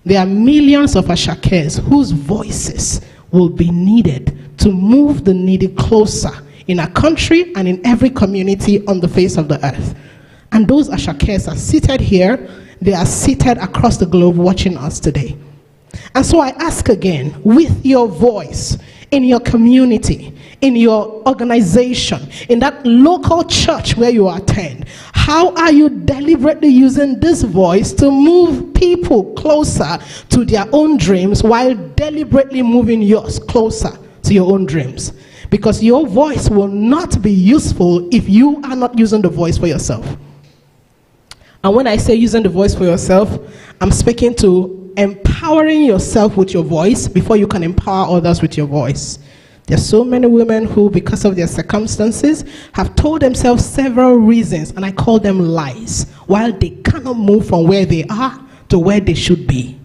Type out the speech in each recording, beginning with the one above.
There are millions of Ashakes whose voices will be needed to move the needy closer in our country and in every community on the face of the earth. And those Ashakes are seated here. They are seated across the globe watching us today. And so I ask again, with your voice, in your community, in your organization, in that local church where you attend, how are you deliberately using this voice to move people closer to their own dreams while deliberately moving yours closer to your own dreams? Because your voice will not be useful if you are not using the voice for yourself. And when I say using the voice for yourself, I'm speaking to empowering yourself with your voice before you can empower others with your voice. There are so many women who, because of their circumstances, have told themselves several reasons, and I call them lies, while they cannot move from where they are to where they should be.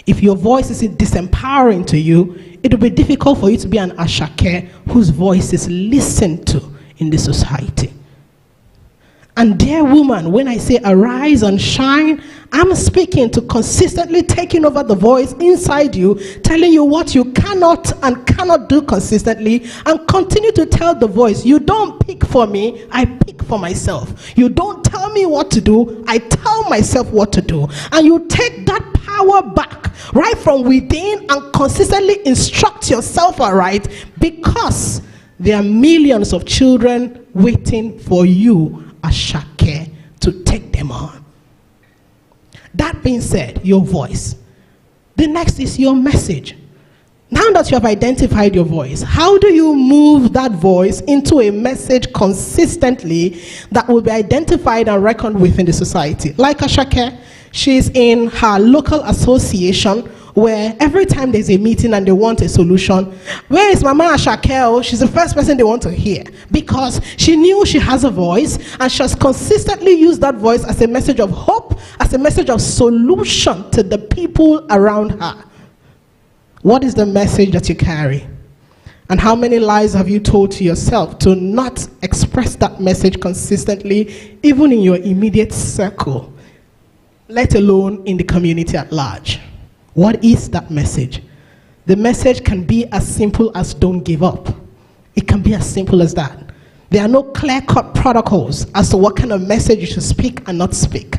If your voice is disempowering to you, it will be difficult for you to be an Ashake whose voice is listened to in the society. And dear woman, when I say arise and shine, I'm speaking to consistently taking over the voice inside you, telling you what you cannot and cannot do consistently, and continue to tell the voice, you don't pick for me, I pick for myself. You don't tell me what to do, I tell myself what to do. And you take that power back right from within and consistently instruct yourself aright, because there are millions of children waiting for you, Ashake, to take them on. That being said, your voice. The next is your message. Now that you have identified your voice, how do you move that voice into a message consistently that will be identified and reckoned with in the society? Like Ashake, she's in her local association where every time there's a meeting and they want a solution, where is Mama Ashake? She's the first person they want to hear, because she knew she has a voice and she has consistently used that voice as a message of hope, as a message of solution to the people around her. What is the message that you carry? And how many lies have you told to yourself to not express that message consistently, even in your immediate circle, let alone in the community at large? What is that message? The message can be as simple as don't give up. It can be as simple as that. There are no clear-cut protocols as to what kind of message you should speak and not speak.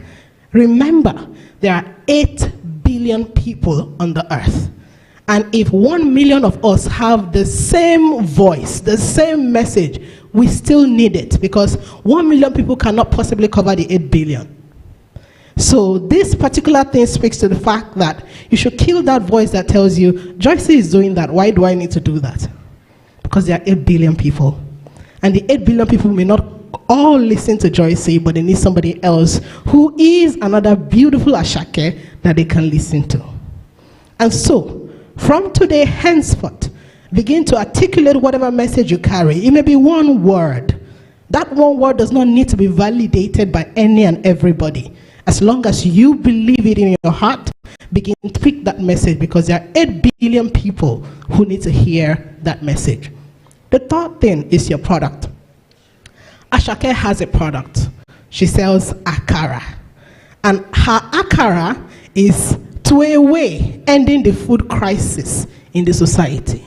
Remember, there are 8 billion people on the earth. And if 1 million of us have the same voice, the same message, we still need it, because 1 million people cannot possibly cover the 8 billion. So this particular thing speaks to the fact that you should kill that voice that tells you, Joyce is doing that, why do I need to do that? Because there are 8 billion people. And the 8 billion people may not all listen to Joyce, but they need somebody else who is another beautiful Ashake that they can listen to. And so, from today henceforth, begin to articulate whatever message you carry. It may be one word. That one word does not need to be validated by any and everybody. As long as you believe it in your heart, begin to speak that message, because there are 8 billion people who need to hear that message. The third thing is your product. Ashake has a product. She sells akara. And her akara is to a way ending the food crisis in the society.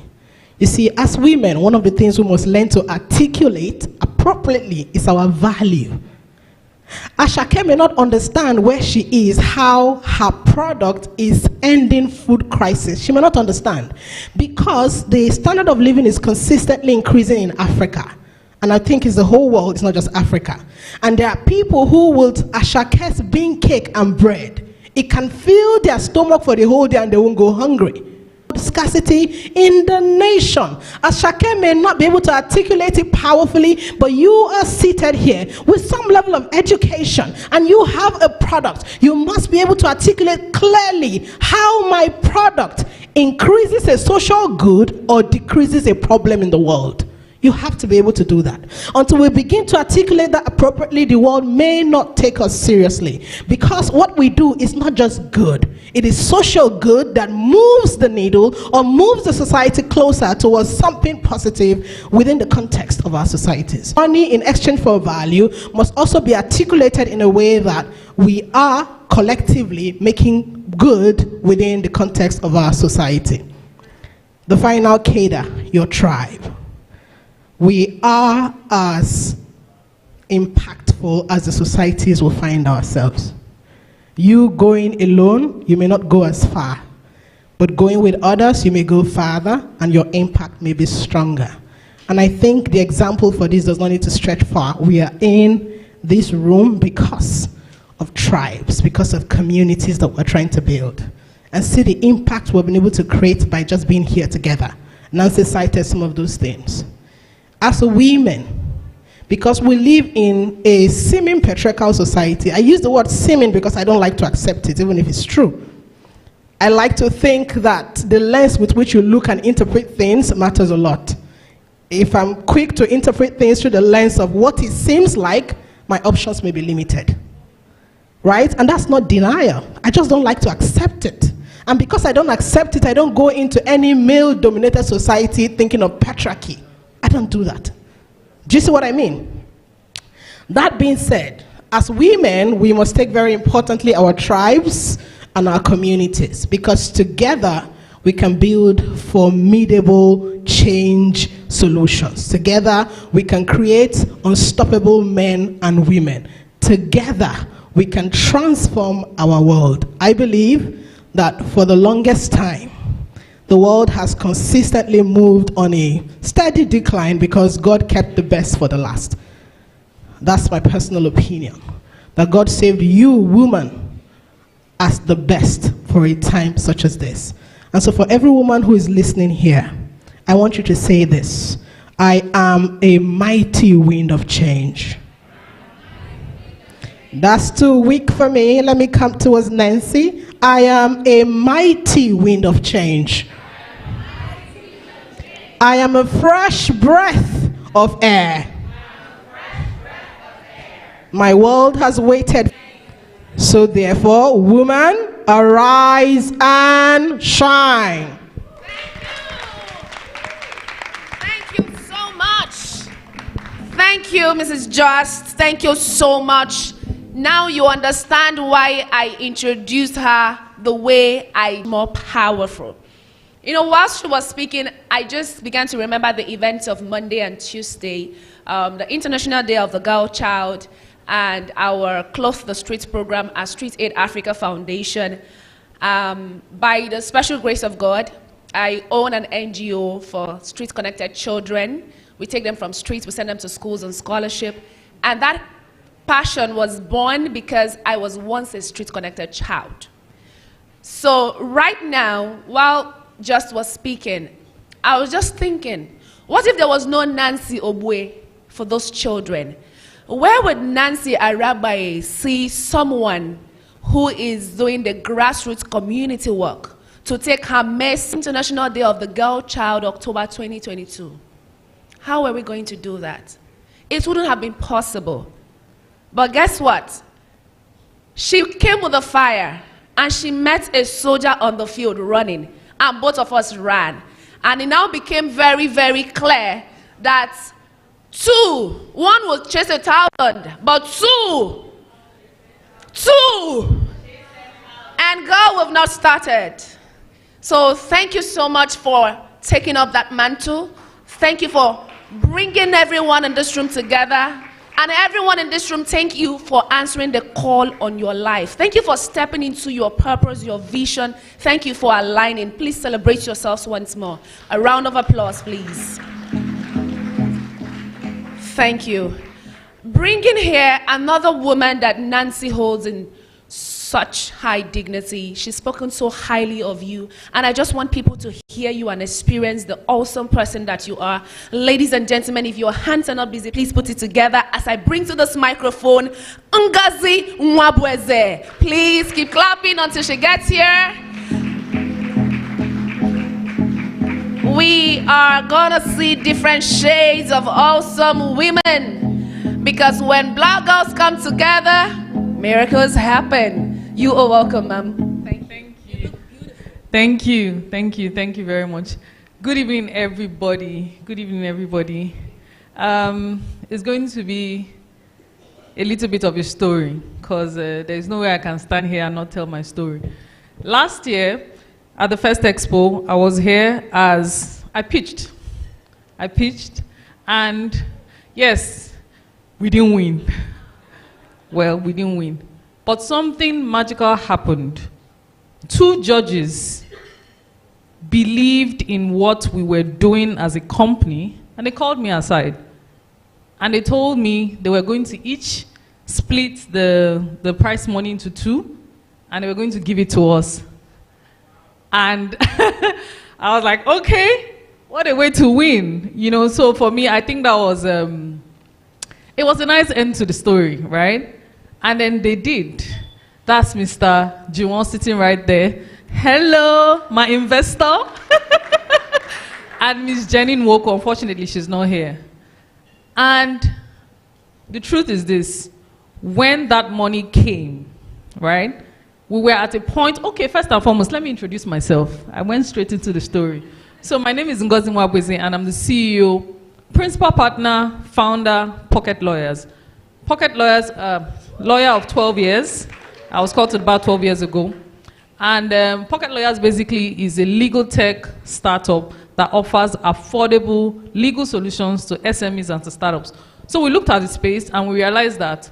You see, as women, one of the things we must learn to articulate appropriately is our value. Ashake may not understand where she is, how her product is ending food crisis. She may not understand, because the standard of living is consistently increasing in Africa. And I think it's the whole world, it's not just Africa. And there are people who will Ashake's bean cake and bread. It can fill their stomach for the whole day and they won't go hungry. Scarcity in the nation. Ashake may not be able to articulate it powerfully, but you are seated here with some level of education and you have a product. You must be able to articulate clearly how my product increases a social good or decreases a problem in the world. You have to be able to do that. Until we begin to articulate that appropriately, the world may not take us seriously. Because what we do is not just good. It is social good that moves the needle or moves the society closer towards something positive within the context of our societies. Money in exchange for value must also be articulated in a way that we are collectively making good within the context of our society. The final cadre, your tribe. We are as impactful as the societies will find ourselves. You going alone, you may not go as far, but going with others, you may go farther, and your impact may be stronger. And I think the example for this does not need to stretch far. We are in this room because of tribes, because of communities that we're trying to build. And see the impact we've been able to create by just being here together. Nancy cited some of those things. As a women, because we live in a seeming patriarchal society, I use the word seeming because I don't like to accept it, even if it's true. I like to think that the lens with which you look and interpret things matters a lot. If I'm quick to interpret things through the lens of what it seems like, my options may be limited. Right? And that's not denial. I just don't like to accept it. And because I don't accept it, I don't go into any male-dominated society thinking of patriarchy. I don't do that. Do you see what I mean? That being said, as women, we must take very importantly our tribes and our communities, because together we can build formidable change solutions. Together we can create unstoppable men and women. Together we can transform our world. I believe that for the longest time, the world has consistently moved on a steady decline because God kept the best for the last. That's my personal opinion. That God saved you, woman, as the best for a time such as this. And so for every woman who is listening here, I want you to say this: I am a mighty wind of change. That's too weak for me. Let me come towards Nancy. I am a mighty wind of change. I am a fresh breath of air. My world has waited. So therefore, woman, arise and shine. Thank you so much. Thank you, Mrs. Just. Thank you so much. Now you understand why I introduced her the way I'm more powerful. You know, whilst she was speaking, I just began to remember the events of Monday and Tuesday, the International Day of the Girl Child, and our Clothe the Streets program at Street Aid Africa Foundation. By the special grace of God, I own an NGO for street-connected children. We take them from streets, we send them to schools on scholarship. And that passion was born because I was once a street-connected child. So right now, while Just was speaking, I was just thinking, what if there was no Nancy Obwe for those children? Where would Nancy Arabaye see someone who is doing the grassroots community work to take her mess International Day of the Girl Child, October 2022? How are we going to do that? It wouldn't have been possible. But guess what? She came with a fire and she met a soldier on the field running, and both of us ran. And it now became very, very clear that one will chase 1,000, but two, and God will have not started. So thank you so much for taking up that mantle. Thank you for bringing everyone in this room together. And everyone in this room, thank you for answering the call on your life. Thank you for stepping into your purpose, your vision. Thank you for aligning. Please celebrate yourselves once more. A round of applause, please. Thank you. Bringing here another woman that Nancy holds in such high dignity. She's spoken so highly of you, and I just want people to hear you and experience the awesome person that you are. Ladies and gentlemen, if your hands are not busy, please put it together as I bring to this microphone Ngozi Nwabweze. Please keep clapping until she gets here. We are gonna see different shades of awesome women, because when black girls come together, miracles happen. You are welcome, ma'am. Thank you. Thank you. Thank you. Thank you very much. Good evening, everybody. Good evening, everybody. It's going to be a little bit of a story, because there's no way I can stand here and not tell my story. Last year, at the first Expo, I was here as I pitched. And yes, we didn't win. Well, we didn't win. But something magical happened. 2 judges believed in what we were doing as a company, and they called me aside. And they told me they were going to each split the prize money into 2, and they were going to give it to us. And I was like, okay, what a way to win. You know, so for me, I think that was, it was a nice end to the story, right? And then they did. That's Mr. Jiwon sitting right there. Hello, my investor. And Miss Jenny Nwoko, unfortunately, she's not here. And the truth is this, when that money came, right, we were at a point, okay, first and foremost, let me introduce myself. I went straight into the story. So my name is Ngozi Mwabweze, and I'm the CEO, principal partner, founder, Pocket Lawyers. Pocket Lawyers, lawyer of 12 years. I was called to the bar 12 years ago. And Pocket Lawyers basically is a legal tech startup that offers affordable legal solutions to SMEs and to startups. So we looked at the space and we realized that